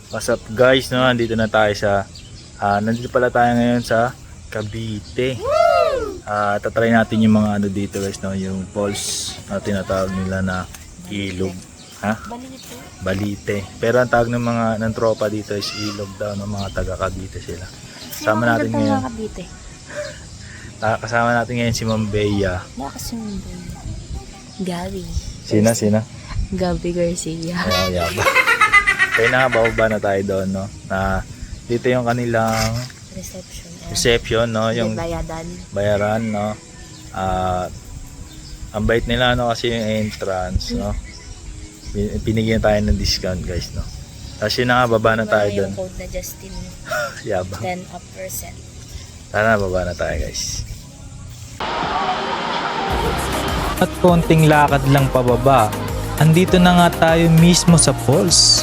What's up guys, no? Nandito na tayo sa nandito pala tayo ngayon sa Cavite. Tatry natin yung mga ano dito guys, no? Yung falls na tinatawag nila na ilog. Balite. Balite. Pero ang tawag ng tropa dito is ilog daw, ng mga taga Cavite sila. Kasama natin ngayon. Kasama natin ngayon si Ma'am Bea. Nakasumong ba? Gabi. Sina? Gabi Garcia. Yaba. Kaya na bababa na tayo doon, no? Na dito yung kanilang reception, no? Yung bayaran, no? Ang bait nila, no? Kasi yung entrance, no? Pinigyan tayo ng discount, guys, no? Tapos yun na nga, baba na tayo doon. Yung code na Justin. Yaba. 10%. Tara na, baba na tayo, guys. At konting lakad lang pababa, andito na nga tayo mismo sa falls.